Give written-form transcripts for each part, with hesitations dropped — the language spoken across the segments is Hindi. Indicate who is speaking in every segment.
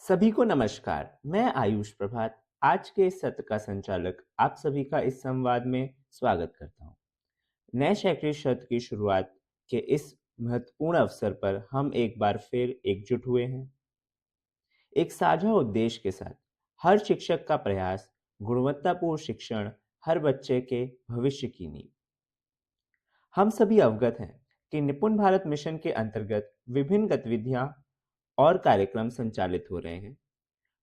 Speaker 1: सभी को नमस्कार। मैं आयुष प्रभात आज के इस सत्र का संचालक आप सभी का इस संवाद में स्वागत करता हूं। नए शैक्षणिक सत्र की शुरुआत के इस महत्वपूर्ण अवसर पर हम एक बार फिर एकजुट हुए हैं, एक साझा उद्देश्य के साथ। हर शिक्षक का प्रयास गुणवत्तापूर्ण शिक्षण, हर बच्चे के भविष्य की नींव। हम सभी अवगत हैं कि निपुण भारत मिशन के अंतर्गत विभिन्न गतिविधियां और कार्यक्रम संचालित हो रहे हैं।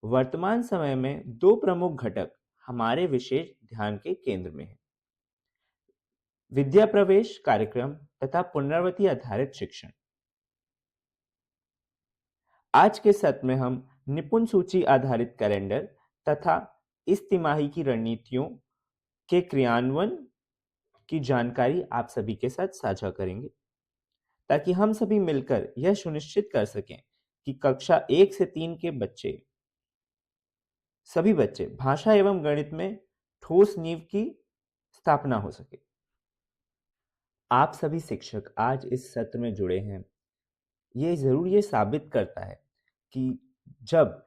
Speaker 1: वर्तमान समय में दो प्रमुख घटक हमारे विशेष ध्यान के केंद्र में हैं: विद्या प्रवेश कार्यक्रम तथा पुनरावृत्ति आधारित शिक्षण। आज के सत्र में हम निपुण सूची आधारित कैलेंडर तथा इस तिमाही की रणनीतियों के क्रियान्वयन की जानकारी आप सभी के साथ साझा करेंगे, ताकि हम सभी मिलकर यह सुनिश्चित कर सकें कि कक्षा 1 से 3 के सभी बच्चे भाषा एवं गणित में ठोस नींव की स्थापना हो सके। आप सभी शिक्षक आज इस सत्र में जुड़े हैं, ये जरूर ये साबित करता है कि जब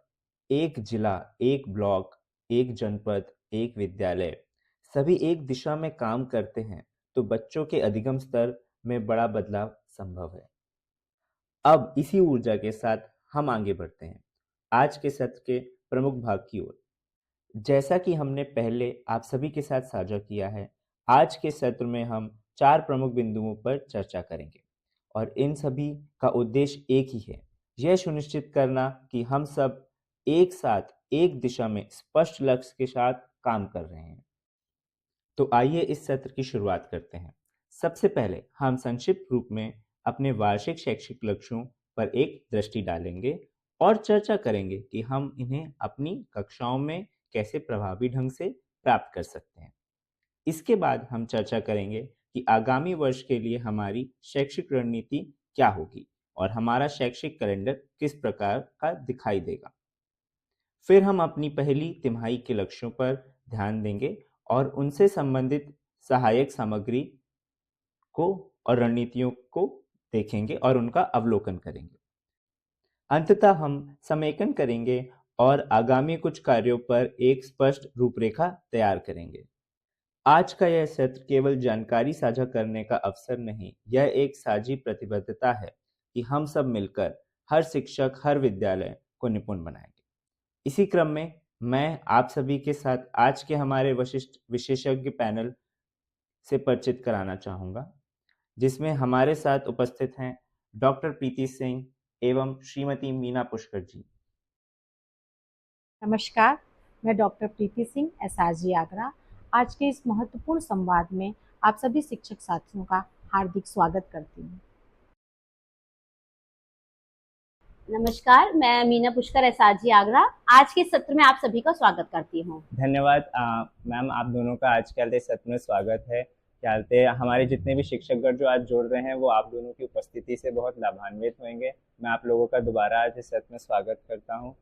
Speaker 1: एक जिला, एक ब्लॉक, एक जनपद, एक विद्यालय सभी एक दिशा में काम करते हैं तो बच्चों के अधिगम स्तर में बड़ा बदलाव संभव है। अब इसी ऊर्जा के साथ हम आगे बढ़ते हैं आज के सत्र के प्रमुख भाग की ओर। जैसा कि हमने पहले आप सभी के साथ साझा किया है, आज के सत्र में हम 4 प्रमुख बिंदुओं पर चर्चा करेंगे और इन सभी का उद्देश्य एक ही है, यह सुनिश्चित करना कि हम सब एक साथ एक दिशा में स्पष्ट लक्ष्य के साथ काम कर रहे हैं। तो आइए इस सत्र की शुरुआत करते हैं। सबसे पहले हम संक्षिप्त रूप में अपने वार्षिक शैक्षिक लक्ष्यों पर एक दृष्टि डालेंगे और चर्चा करेंगे कि हम इन्हें अपनी कक्षाओं में कैसे प्रभावी ढंग से प्राप्त कर सकते हैं। इसके बाद हम चर्चा करेंगे कि आगामी वर्ष के लिए हमारी शैक्षिक रणनीति क्या होगी और हमारा शैक्षिक कैलेंडर किस प्रकार का दिखाई देगा। फिर हम अपनी पहली तिमाही के लक्ष्यों पर ध्यान देंगे और उनसे संबंधित सहायक सामग्री को और रणनीतियों को देखेंगे और उनका अवलोकन करेंगे। अंततः हम समेकन करेंगे और आगामी कुछ कार्यों पर एक स्पष्ट रूपरेखा तैयार करेंगे। आज का यह सत्र केवल जानकारी साझा करने का अवसर नहीं, यह एक साझी प्रतिबद्धता है कि हम सब मिलकर हर शिक्षक, हर विद्यालय को निपुण बनाएंगे। इसी क्रम में मैं आप सभी के साथ आज के हमारे वरिष्ठ विशेषज्ञ पैनल से परिचित कराना चाहूँगा, जिसमें हमारे साथ उपस्थित हैं डॉक्टर प्रीति सिंह एवं श्रीमती मीना पुष्कर जी।
Speaker 2: नमस्कार, मैं डॉक्टर प्रीति सिंह, एसआरजी आगरा। आज के इस महत्वपूर्ण संवाद में आप सभी शिक्षक साथियों का हार्दिक स्वागत करती हूँ।
Speaker 3: नमस्कार, मैं मीना पुष्कर, एसआरजी आगरा। आज के सत्र में आप सभी का स्वागत करती हूँ।
Speaker 1: धन्यवाद मैम, आप दोनों का आज के सत्र में स्वागत है। चलते हमारे जितने भी शिक्षकगण जो आज जुड़ रहे हैं वो आप दोनों की उपस्थिति से बहुत लाभान्वित होंगे। मैं आप लोगों का दोबारा आज इस सत्र में स्वागत करता हूँ।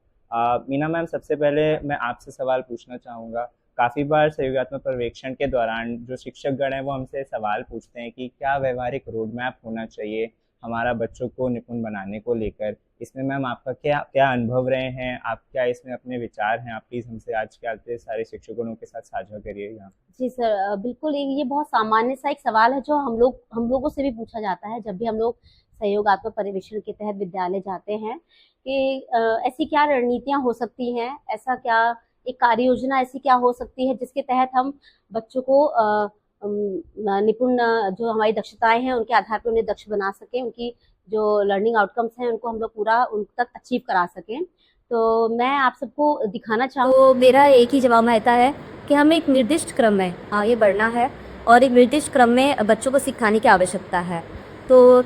Speaker 1: मीना मैम, सबसे पहले मैं आपसे सवाल पूछना चाहूँगा। काफ़ी बार सहयोगात्मक पर्यवेक्षण के दौरान जो शिक्षकगण हैं वो हमसे सवाल पूछते हैं कि क्या व्यवहारिक रोड मैप होना चाहिए हमारा बच्चों को निपुण बनाने को लेकर। इसमें मैम आपका क्या अनुभव रहे हैं, आप क्या इसमें अपने विचार हैं, आप प्लीज़ हमसे आज के आते सारे शिक्षकों के साथ साझा करिए यहाँ।
Speaker 3: जी सर, बिल्कुल। ये बहुत सामान्य सा एक सवाल है जो हम लोगों से भी पूछा जाता है जब भी हम लोग सहयोगात्मक पर्यवेक्षण के तहत विद्यालय जाते हैं कि ऐसी क्या रणनीतियाँ हो सकती हैं, ऐसा क्या एक कार्य योजना ऐसी क्या हो सकती है जिसके तहत हम बच्चों को निपुण जो हमारी दक्षताएं हैं उनके आधार पर उन्हें दक्ष बना सकें, उनकी जो लर्निंग आउटकम्स हैं उनको हम लोग पूरा उन तक अचीव करा सकें। तो मैं आप सबको दिखाना चाहूँ।
Speaker 4: तो मेरा एक ही जवाब रहता है कि हमें एक निर्दिष्ट क्रम में आगे बढ़ना है और एक निर्दिष्ट क्रम में बच्चों को सिखाने की आवश्यकता है। तो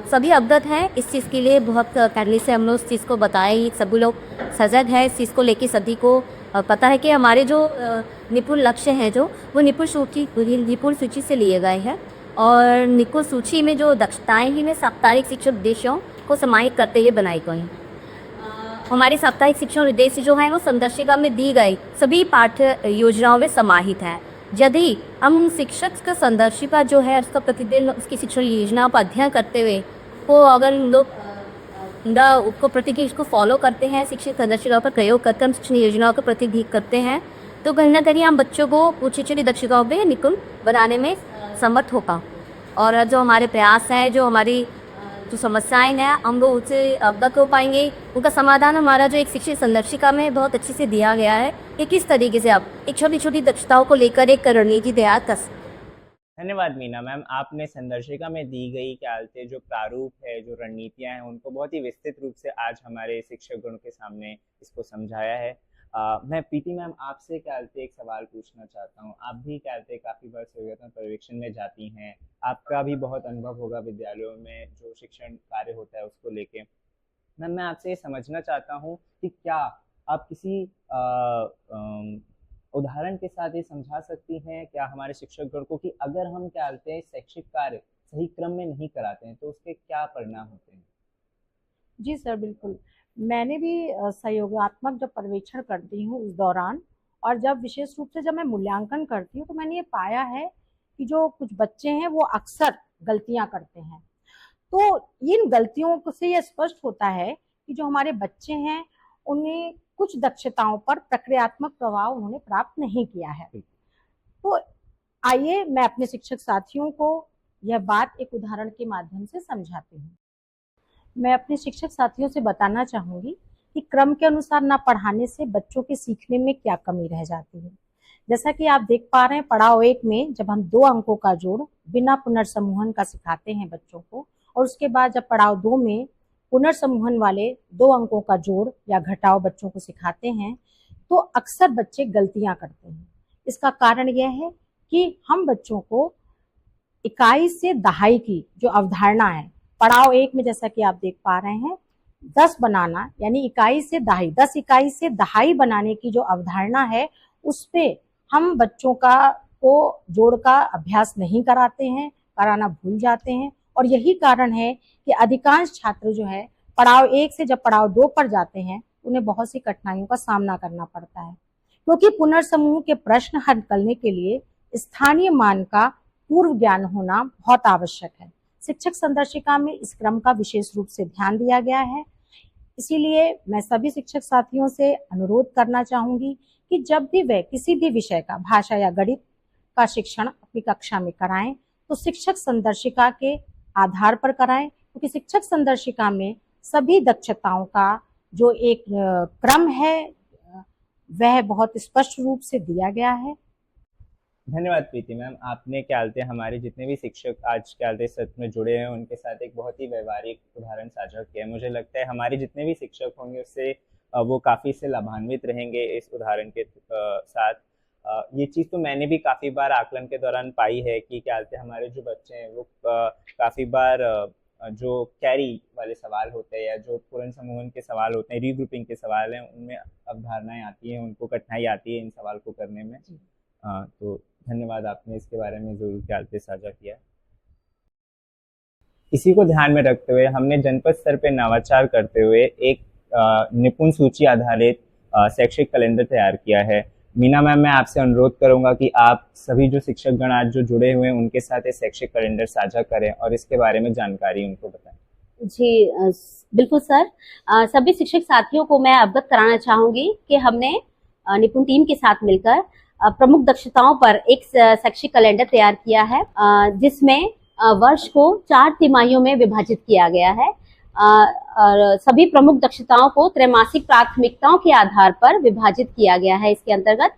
Speaker 4: सभी अवगत हैं इस चीज़ के लिए, बहुत पहले से हम लोग इस चीज़ को बताए ही, सभी लोग सजग हैं इस चीज़ को लेके। सभी को पता है कि हमारे जो निपुण लक्ष्य हैं जो वो निपुण सूची से लिए गए हैं और निपुण सूची में जो दक्षताएं ही में साप्ताहिक शिक्षण उद्देश्यों को समाहित करते हुए बनाई गई हैं। हमारे साप्ताहिक शिक्षण उद्देश्य जो है वो संदर्शिका में दी गई सभी पाठ्य योजनाओं में समाहित है। यदि हम शिक्षक का संदर्शिका जो है उसका प्रतिदिन उसकी शिक्षण योजना पर अध्ययन करते हुए वो अगर हम लोग को प्रति इसको फॉलो करते हैं, शिक्षण संदर्शिकाओं पर प्रयोग करते हम शिक्षण योजनाओं को प्रति करते हैं, तो कहीं ना कहीं हम बच्चों को कुछ शिक्षण दक्षताओं पे निपुण बनाने में समर्थ होगा। और जो हमारे प्रयास हैं, जो हमारी जो समस्याएं हैं, हम लोग उससे अवगत हो पाएंगे। उनका समाधान हमारा जो एक शिक्षण संदर्शिका में बहुत अच्छे से दिया गया है कि किस तरीके से आप एक छोटी छोटी दक्षताओं को लेकर एक रणनीति तैयार कर सकते।
Speaker 1: धन्यवाद मीना मैम, आपने संदर्शिका में दी गई क्या जो प्रारूप है, जो रणनीतियां हैं, उनको बहुत ही विस्तृत रूप से आज हमारे शिक्षकगण के सामने इसको समझाया है। मैं प्रीति मैम आपसे एक सवाल पूछना चाहता हूँ। आप भी काफ़ी बार सहयोगात्मक पर्यवेक्षण में जाती हैं, आपका भी बहुत अनुभव होगा विद्यालयों में जो शिक्षण कार्य होता है उसको लेके। मैम मैं आपसे ये समझना चाहता हूँ कि क्या आप किसी उदाहरण के साथ ये समझा सकती हैं क्या हमारे शिक्षकगण को कि अगर हम शैक्षिक कार्य सही क्रम में नहीं कराते हैं तो उसके क्या परिणाम होते हैं?
Speaker 2: जी सर, बिल्कुल। मैंने भी सहयोगात्मक जब पर्यवेक्षण करती हूँ उस दौरान, और जब विशेष रूप से जब मैं मूल्यांकन करती हूँ, तो मैंने ये पाया है कि जो कुछ बच्चे हैं वो अक्सर गलतियां करते हैं। तो इन गलतियों से ये स्पष्ट होता है कि जो हमारे बच्चे हैं उन्हें कुछ दक्षताओं पर प्रक्रियात्मक प्रभाव उन्होंने प्राप्त नहीं किया है। तो आइए मैं अपने शिक्षक साथियों को यह बात एक उदाहरण के माध्यम से समझाती हूँ। मैं अपने शिक्षक साथियों से बताना चाहूंगी कि क्रम के अनुसार ना पढ़ाने से बच्चों के सीखने में क्या कमी रह जाती है। जैसा कि आप देख पा रहे हैं, पड़ाव 1 में जब हम 2 अंकों का जोड़ बिना पुनर्समूहन का सिखाते हैं बच्चों को, और उसके बाद जब पड़ाव 2 में पुनर्समूहन वाले 2 अंकों का जोड़ या घटाव बच्चों को सिखाते हैं, तो अक्सर बच्चे गलतियां करते हैं। इसका कारण यह है कि हम बच्चों को इकाई से दहाई की जो अवधारणा है, पड़ाव 1 में जैसा कि आप देख पा रहे हैं 10 बनाना, यानी इकाई से दहाई, 10 इकाई से दहाई बनाने की जो अवधारणा है, उस पे हम बच्चों को जोड़ का अभ्यास नहीं कराते हैं, कराना भूल जाते हैं। और यही कारण है कि अधिकांश छात्र जो है पड़ाव 1 से जब पड़ाव 2 पर जाते हैं, उन्हें बहुत सी कठिनाइयों का सामना करना पड़ता है, क्योंकि पुनर्समूह के प्रश्न हल करने के लिए स्थानीय मान का पूर्व ज्ञान होना बहुत आवश्यक है। शिक्षक संदर्शिका में इस क्रम का विशेष रूप से ध्यान दिया गया है। इसीलिए मैं सभी शिक्षक साथियों से अनुरोध करना चाहूंगी कि जब भी वे किसी भी विषय का, भाषा या गणित का शिक्षण अपनी कक्षा में कराएं, तो शिक्षक संदर्शिका के आधार पर कराएं, क्योंकि शिक्षक संदर्शिका में सभी दक्षताओं का जो एक क्रम है वह बहुत स्पष्ट रूप से दिया गया है।
Speaker 1: धन्यवाद प्रीति मैम, आपने हमारे जितने भी शिक्षक आज सत्र में जुड़े हैं उनके साथ एक बहुत ही व्यवहारिक उदाहरण साझा किया है। मुझे लगता है हमारे जितने भी शिक्षक होंगे उससे वो काफ़ी से लाभान्वित रहेंगे इस उदाहरण के साथ। ये चीज़ तो मैंने भी काफ़ी बार आकलन के दौरान पाई है कि हमारे जो बच्चे हैं वो काफ़ी बार जो कैरी वाले सवाल होते हैं या जो पूर्ण समूहन के सवाल होते हैं, रीग्रुपिंग के सवाल हैं, उनमें अवधारणाएं आती हैं, उनको कठिनाई आती है इन सवाल को करने में। तो धन्यवाद, आपने इसके बारे में जरूर साझा किया। इसी को ध्यान में रखते हुए हमने जनपद स्तर पे नवाचार करते हुए एक निपुण सूची आधारित शैक्षिक कैलेंडर तैयार किया है। मीना मैम, मैं आपसे अनुरोध करूंगा कि आप सभी जो शिक्षकगण आज जो जुड़े हुए हैं उनके साथ एक शैक्षिक कैलेंडर साझा करें और इसके बारे में जानकारी उनको बताएं।
Speaker 3: जी बिल्कुल सर, सभी शिक्षक साथियों को मैं अवगत कराना चाहूंगी कि हमने निपुण टीम के साथ मिलकर प्रमुख दक्षताओं पर एक शैक्षिक कैलेंडर तैयार किया है, जिसमें वर्ष को 4 तिमाहियों में विभाजित किया गया है और सभी प्रमुख दक्षताओं को त्रैमासिक प्राथमिकताओं के आधार पर विभाजित किया गया है। इसके अंतर्गत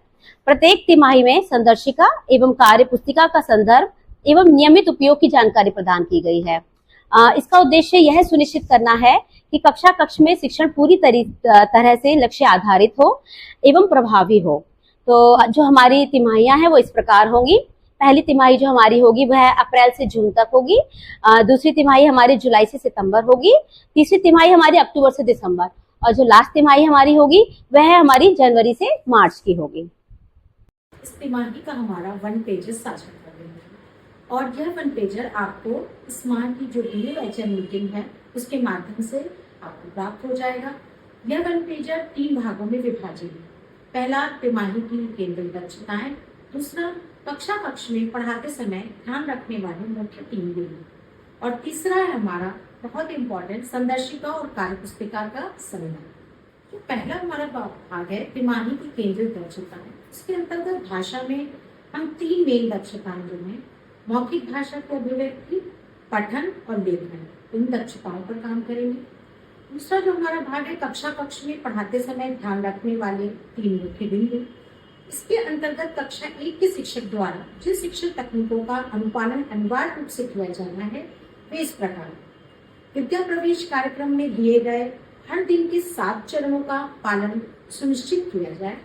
Speaker 3: प्रत्येक तिमाही में संदर्शिका एवं कार्य पुस्तिका का संदर्भ एवं नियमित उपयोग की जानकारी प्रदान की गई है। इसका उद्देश्य यह सुनिश्चित करना है कि कक्षा कक्ष में शिक्षण पूरी तरह से लक्ष्य आधारित हो एवं प्रभावी हो। तो जो हमारी तिमाहियां हैं वो इस प्रकार होंगी। पहली तिमाही जो हमारी होगी वह अप्रैल से जून तक होगी, दूसरी तिमाही हमारी जुलाई से सितंबर होगी, तीसरी तिमाही हमारी अक्टूबर से दिसंबर, और जो लास्ट तिमाही हमारी होगी वह हमारी जनवरी से मार्च की होगी।
Speaker 2: इस तिमाही का हमारा 1 पेजर साझा कर देंगे, और यह 1 पेजर आपको इस माह की जो BLHM मीटिंग है उसके माध्यम से आपको प्राप्त हो जाएगा। यह 1 पेजर 3 भागों में विभाजित है। पहला तिमाही की केंद्रीय दक्षताएं, दूसरा कक्षा कक्ष में पढ़ाते समय ध्यान रखने वाले मुख्य 3 बिंदु, और तीसरा है हमारा बहुत इम्पोर्टेंट संदर्शिका और कार्यपुस्तिका का संग्रह। जो पहला हमारा भाग है तिमाही की केंद्रित दक्षताएं। इसके अंतर्गत भाषा में हम 3 मेन दक्षताएं जो हैं मौखिक भाषा की अभिव्यक्ति, पठन और लेखन, इन दक्षताओं पर काम करेंगे। दूसरा जो हमारा भाग है कक्ष में पढ़ाते समय ध्यान रखने वाले 3 मुख्य बिंदु। इसके अंतर्गत कक्षा 1 के शिक्षक द्वारा जिन शिक्षण तकनीकों का अनुपालन अनिवार्य रूप से किया जाना है वे इस प्रकार। विद्या प्रवेश कार्यक्रम में दिए गए हर दिन के 7 चरणों का पालन सुनिश्चित किया जाए।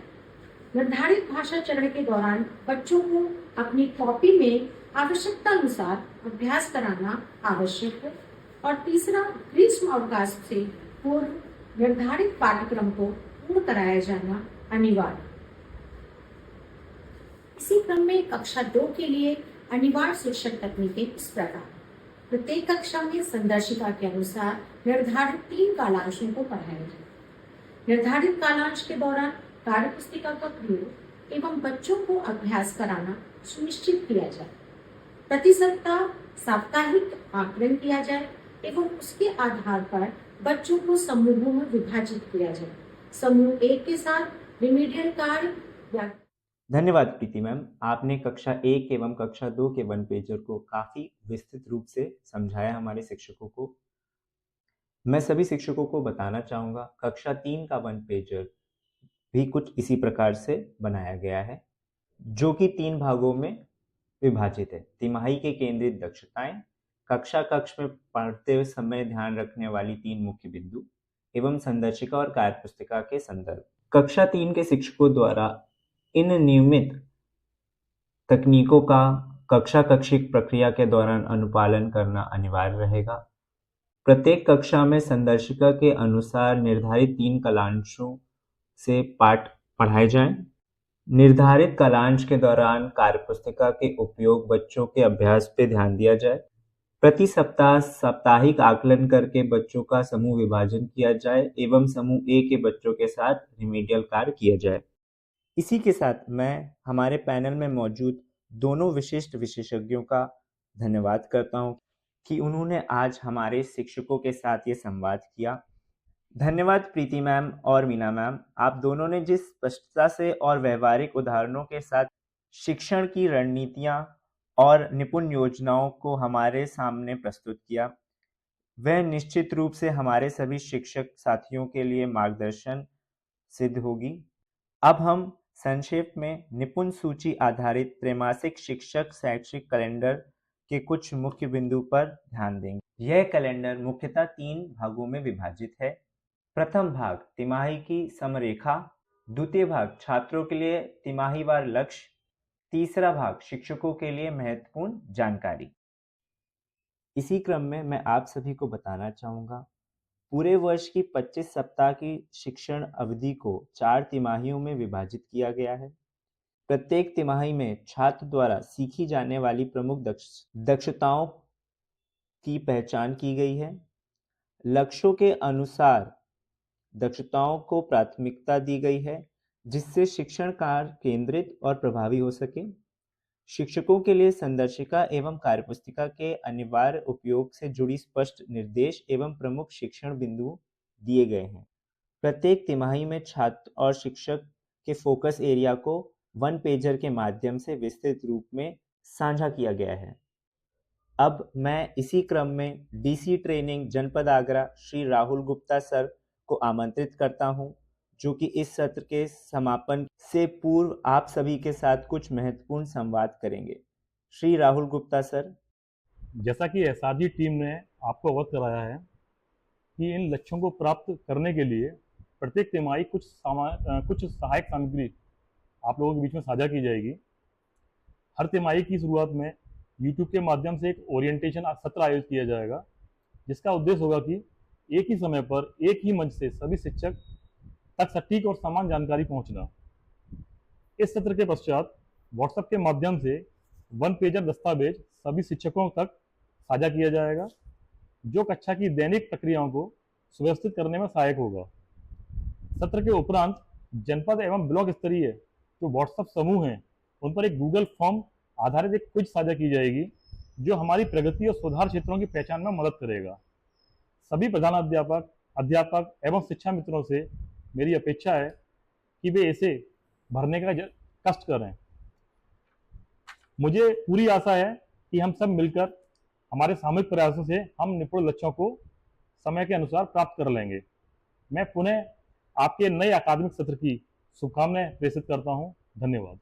Speaker 2: निर्धारित भाषा चरण के दौरान बच्चों को अपनी कॉपी में आवश्यकता अनुसार अभ्यास कराना आवश्यक है। और तीसरा, ग्रीष्म अवकाश से पूर्व निर्धारित पाठ्यक्रम को पूर्ण कराया जाना अनिवार्य। इसी क्रम में कक्षा 2 के लिए अनिवार्य शिक्षण तकनीकें इस प्रकार। प्रत्येक कक्षा में संदर्शिका के अनुसार निर्धारित 3 कालांशों को पढ़ाया जाए। निर्धारित कालांश के दौरान कार्यपुस्तिका का प्रयोग एवं बच्चों को अभ्यास कराना सुनिश्चित किया जाए। प्रति सप्ताह साप्ताहिक आकलन किया जाए एवं उसके आधार पर बच्चों को समूहों में विभाजित किया जाए। समूह 1 के साथ रिमीडियल कार्य या।
Speaker 1: धन्यवाद प्रीति मैम, आपने कक्षा 1 एवं कक्षा 2 के वन पेजर को काफी विस्तृत रूप से समझाया हमारे शिक्षकों को। मैं सभी शिक्षकों को बताना चाहूंगा कक्षा 3 का वन पेजर भी कुछ इसी प्रकार से बनाया गया है, जो कि 3 भागों में विभाजित है। तिमाही के केंद्रित दक्षताएं, कक्ष में पढ़ते समय ध्यान रखने वाली 3 मुख्य बिंदु एवं संदर्शिका और कार्यपुस्तिका के संदर्भ। कक्षा 3 के शिक्षकों द्वारा इन नियमित तकनीकों का कक्षिक प्रक्रिया के दौरान अनुपालन करना अनिवार्य रहेगा। प्रत्येक कक्षा में संदर्शिका के अनुसार निर्धारित 3 कालांशों से पाठ पढ़ाए जाएं। निर्धारित कालांश के दौरान कार्यपुस्तिका के उपयोग बच्चों के अभ्यास पे ध्यान दिया जाए। प्रति सप्ताह साप्ताहिक आकलन करके बच्चों का समूह विभाजन किया जाए एवं समूह ए के बच्चों के साथ रिमीडियल कार्य किया जाए। इसी के साथ मैं हमारे पैनल में मौजूद दोनों विशिष्ट विशेषज्ञों का धन्यवाद करता हूं कि उन्होंने आज हमारे शिक्षकों के साथ ये संवाद किया। धन्यवाद प्रीति मैम और मीना मैम, आप दोनों ने जिस स्पष्टता से और व्यवहारिक उदाहरणों के साथ शिक्षण की रणनीतियां और निपुण योजनाओं को हमारे सामने प्रस्तुत किया, वह निश्चित रूप से हमारे सभी शिक्षक साथियों के लिए मार्गदर्शन सिद्ध होगी। अब हम संक्षेप में निपुण सूची आधारित त्रैमासिक शिक्षक शैक्षिक कैलेंडर के कुछ मुख्य बिंदु पर ध्यान देंगे। यह कैलेंडर मुख्यतः 3 भागों में विभाजित है। प्रथम भाग तिमाही की समरेखा, द्वितीय भाग छात्रों के लिए तिमाहीवार लक्ष्य, तीसरा भाग शिक्षकों के लिए महत्वपूर्ण जानकारी। इसी क्रम में मैं आप सभी को बताना चाहूँगा, पूरे वर्ष की 25 सप्ताह की शिक्षण अवधि को 4 तिमाहियों में विभाजित किया गया है। प्रत्येक तिमाही में छात्र द्वारा सीखी जाने वाली प्रमुख दक्षताओं की पहचान की गई है। लक्ष्यों के अनुसार दक्षताओं को प्राथमिकता दी गई है, जिससे शिक्षण कार्य केंद्रित और प्रभावी हो सके। शिक्षकों के लिए संदर्शिका एवं कार्यपुस्तिका के अनिवार्य उपयोग से जुड़ी स्पष्ट निर्देश एवं प्रमुख शिक्षण बिंदु दिए गए हैं। प्रत्येक तिमाही में छात्र और शिक्षक के फोकस एरिया को वन पेजर के माध्यम से विस्तृत रूप में साझा किया गया है। अब मैं इसी क्रम में डीसी ट्रेनिंग जनपद आगरा श्री राहुल गुप्ता सर को आमंत्रित करता हूं, जो कि इस सत्र के समापन से पूर्व आप सभी के साथ कुछ महत्वपूर्ण संवाद करेंगे। श्री राहुल गुप्ता सर।
Speaker 5: जैसा कि एसआरजी टीम ने आपको अवगत कराया है कि इन लक्ष्यों को प्राप्त करने के लिए प्रत्येक तिमाही कुछ सहायक सामग्री आप लोगों के बीच में साझा की जाएगी। हर तिमाही की शुरुआत में यूट्यूब के माध्यम से एक ओरिएंटेशन सत्र आयोजित किया जाएगा, जिसका उद्देश्य होगा कि एक ही समय पर एक ही मंच से सभी शिक्षक तक सटीक और समान जानकारी पहुंचना। इस सत्र के पश्चात व्हाट्सएप के माध्यम से वन पेजर दस्तावेज सभी शिक्षकों तक साझा किया जाएगा, जो कक्षा की दैनिक प्रक्रियाओं को सुव्यवस्थित करने में सहायक होगा। सत्र के उपरांत जनपद एवं ब्लॉक स्तरीय जो व्हाट्सएप समूह हैं, उन पर एक गूगल फॉर्म आधारित एक क्विज साझा की जाएगी, जो हमारी प्रगति और सुधार क्षेत्रों की पहचान में मदद करेगा। सभी प्रधानाध्यापक, अध्यापक एवं शिक्षा मित्रों से मेरी अपेक्षा है कि वे इसे भरने का कष्ट करें। मुझे पूरी आशा है कि हम सब मिलकर हमारे सामूहिक प्रयासों से हम निपुण लक्ष्यों को समय के अनुसार प्राप्त कर लेंगे। मैं पुनः आपके नए अकादमिक सत्र की शुभकामनाएं प्रेषित करता हूं। धन्यवाद।